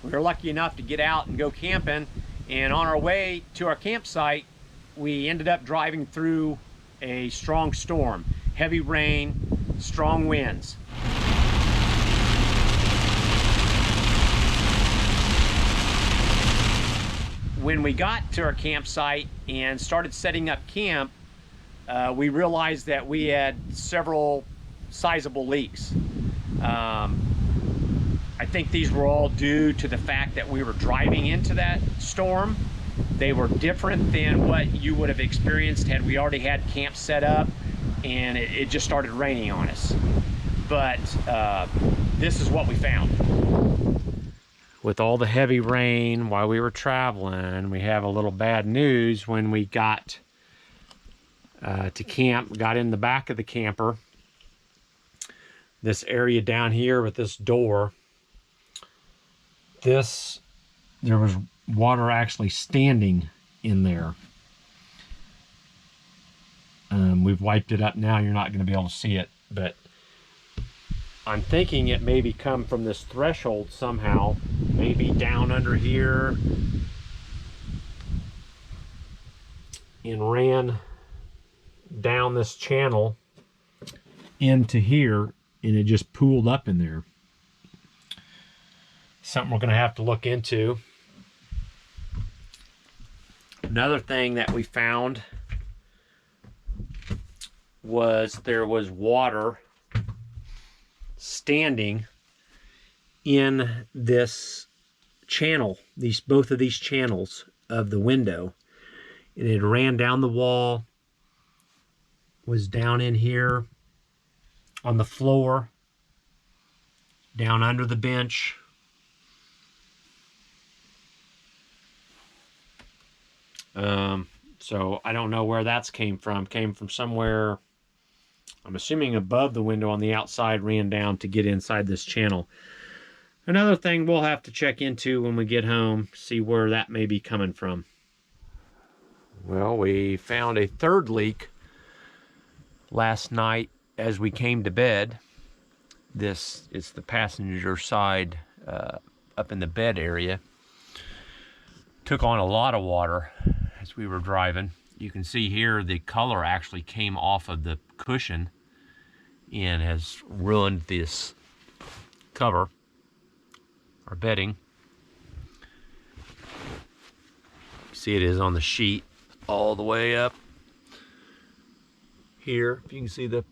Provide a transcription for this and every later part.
We were lucky enough to get out and go camping, and on our way to our campsite, we ended up driving through a strong storm, heavy rain, strong winds. When we got to our campsite and started setting up camp, we realized that we had several sizable leaks. I think these were all due to the fact that we were driving into that storm. They were different than what you would have experienced had we already had camp set up and it just started raining on us. But this is what we found. With all the heavy rain while we were traveling, we have a little bad news. When we got to camp, got in the back of the camper, this area down here with this door, there was water actually standing in there. We've wiped it up now. You're not going to be able to see it, but I'm thinking it maybe come from this threshold somehow, maybe down under here and ran down this channel into here, and it just pooled up in there. Something we're going to have to look into. Another thing that we found was there was water standing in this channel, both of these channels of the window, and it ran down the wall, was down in here on the floor, down under the bench. So I don't know where that's came from. Came from somewhere, I'm assuming above the window on the outside, ran down to get inside this channel. Another thing we'll have to check into when we get home, see where that may be coming from. Well, we found a third leak last night as we came to bed. It's the passenger side up in the bed area. Took on a lot of water as we were driving. You can see here the color actually came off of the cushion and has ruined this cover, our bedding. See, it is on the sheet all the way up here. If you can see the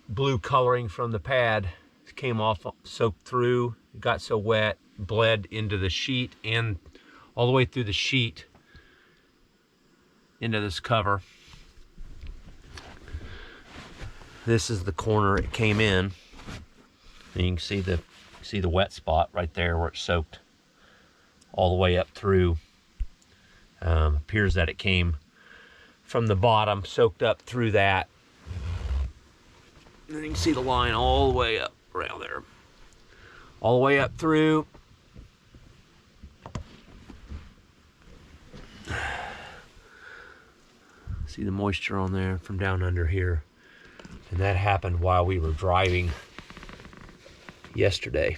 blue coloring from the pad, it came off, soaked through, it got so wet, bled into the sheet and all the way through the sheet into this cover. This is the corner it came in, and you can see the wet spot right there where it soaked all the way up through. Appears that it came from the bottom, soaked up through that, and then you can see the line all the way up around there, all the way up through. See the moisture on there from down under here. And that happened while we were driving yesterday.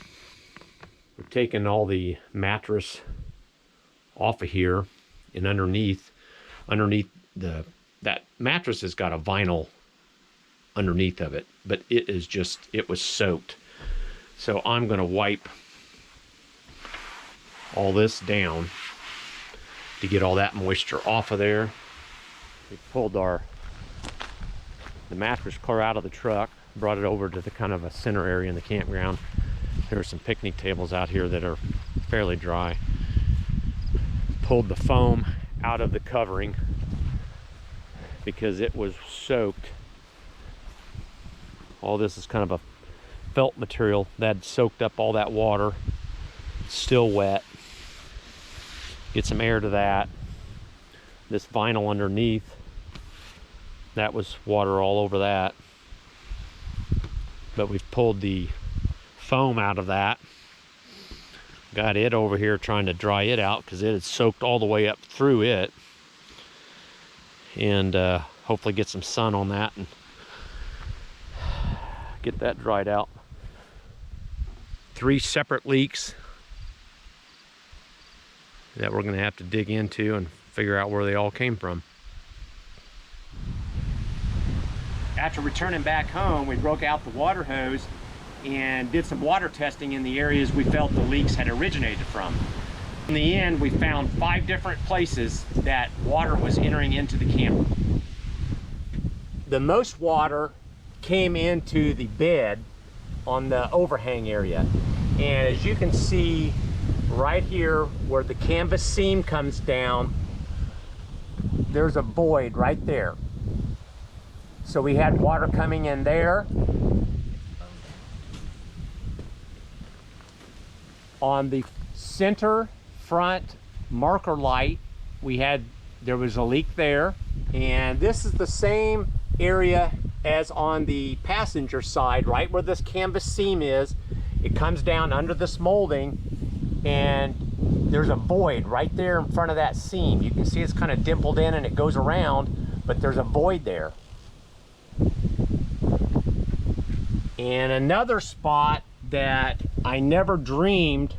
We've taken all the mattress off of here, and underneath that mattress has got a vinyl underneath of it, but it was soaked. So I'm gonna wipe all this down to get all that moisture off of there. We pulled the mattress clear out of the truck, brought it over to the kind of a center area in the campground. There are some picnic tables out here that are fairly dry. Pulled the foam out of the covering because it was soaked. All this is kind of a felt material that had soaked up all that water. It's still wet. Get some air to that. This vinyl underneath, that was water all over that. But we've pulled the foam out of that. Got it over here trying to dry it out because it had soaked all the way up through it. And hopefully get some sun on that and get that dried out. 3 separate leaks that we're going to have to dig into and figure out where they all came from. After returning back home, we broke out the water hose and did some water testing in the areas we felt the leaks had originated from. In the end, we found 5 different places that water was entering into the camper. The most water came into the bed on the overhang area. And as you can see right here where the canvas seam comes down, there's a void right there. So we had water coming in there. On the center front marker light, there was a leak there. And this is the same area as on the passenger side, right where this canvas seam is. It comes down under this molding, and there's a void right there in front of that seam. You can see it's kind of dimpled in and it goes around, but there's a void there. And another spot that I never dreamed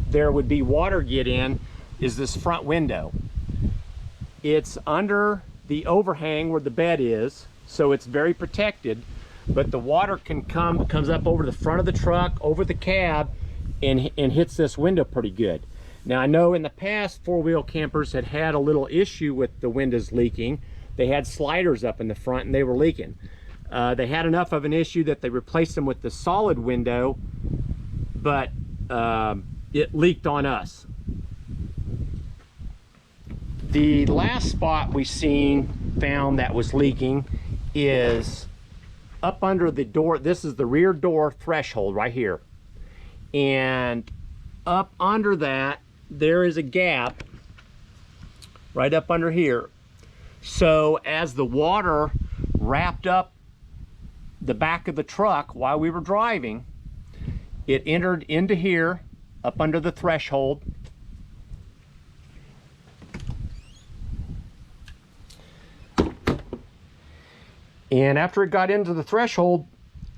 there would be water get in is this front window. It's under the overhang where the bed is, so it's very protected, but the water comes up over the front of the truck, over the cab, and hits this window pretty good. Now, I know in the past, four-wheel campers had a little issue with the windows leaking. They had sliders up in the front and they were leaking. They had enough of an issue that they replaced them with the solid window, but it leaked on us. The last spot we found that was leaking is up under the door. This is the rear door threshold right here. And up under that, there is a gap right up under here. So as the water wrapped up the back of the truck while we were driving, it entered into here, up under the threshold. And after it got into the threshold,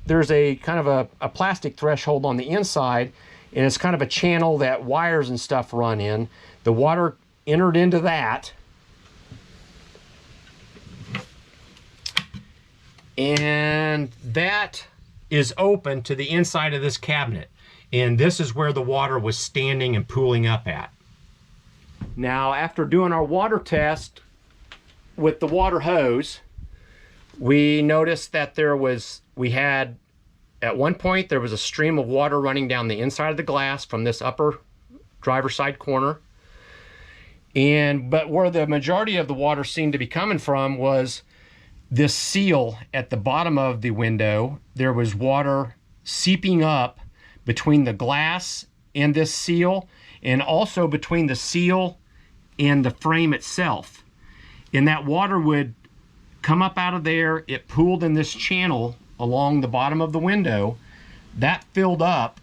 there's a kind of a plastic threshold on the inside, and it's kind of a channel that wires and stuff run in. The water entered into that, and that is open to the inside of this cabinet. And this is where the water was standing and pooling up at. Now, after doing our water test with the water hose, we noticed that at one point, there was a stream of water running down the inside of the glass from this upper driver's side corner. But where the majority of the water seemed to be coming from was this seal at the bottom of the window. There was water seeping up between the glass and this seal, and also between the seal and the frame itself. And that water would come up out of there. It pooled in this channel along the bottom of the window. That filled up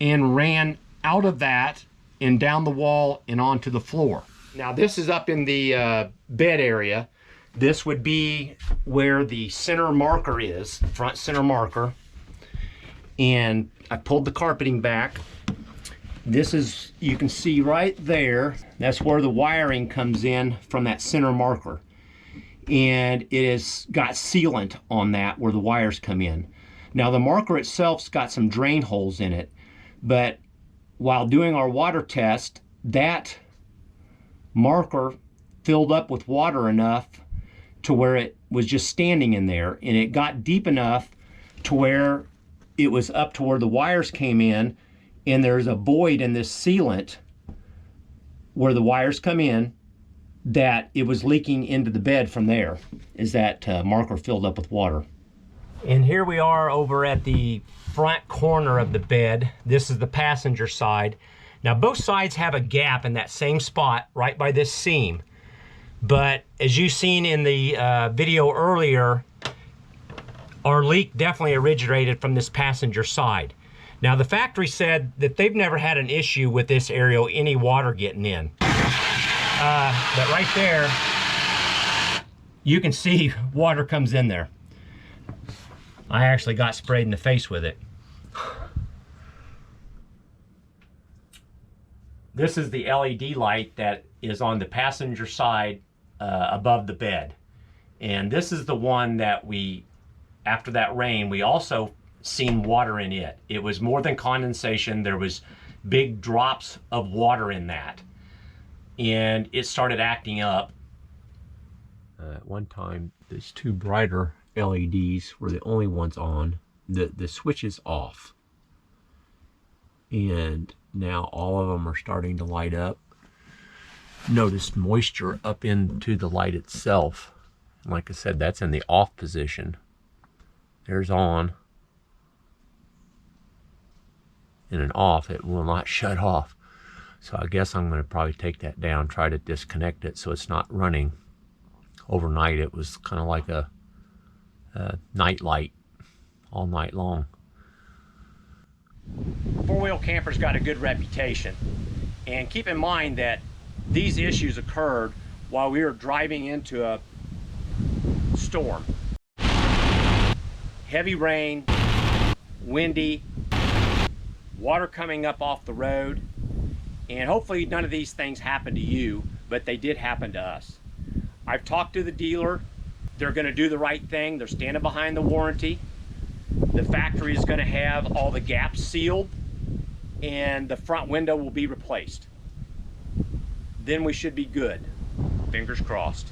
and ran out of that and down the wall and onto the floor. Now, this is up in the bed area. This would be where the center marker is, front center marker. And I pulled the carpeting back. This is, you can see right there, that's where the wiring comes in from that center marker. And it has got sealant on that where the wires come in. Now, the marker itself's got some drain holes in it, but while doing our water test, that marker filled up with water enough to where it was just standing in there, and it got deep enough to where it was up to where the wires came in, and there's a void in this sealant where the wires come in, that it was leaking into the bed from there, as that marker filled up with water. And here we are over at the front corner of the bed. This is the passenger side. Now, both sides have a gap in that same spot right by this seam. But as you've seen in the video earlier, our leak definitely originated from this passenger side. Now, the factory said that they've never had an issue with this area, any water getting in. But right there, you can see water comes in there. I actually got sprayed in the face with it. This is the LED light that is on the passenger side above the bed. And this is the one that after that rain, we also seen water in it. It was more than condensation. There was big drops of water in that. And it started acting up. At one time, these two brighter LEDs were the only ones on. The switch is off. And now all of them are starting to light up. Noticed moisture up into the light itself. Like I said, that's in the off position. There's on. In an off, it will not shut off. So I guess I'm going to probably take that down, try to disconnect it so it's not running. Overnight, it was kind of like a night light all night long. Four-wheel campers got a good reputation. And keep in mind that these issues occurred while we were driving into a storm. Heavy rain, windy, water coming up off the road, and hopefully none of these things happened to you, but they did happen to us. I've talked to the dealer. They're going to do the right thing. They're standing behind the warranty. The factory is going to have all the gaps sealed, and the front window will be replaced. Then we should be good. Fingers crossed.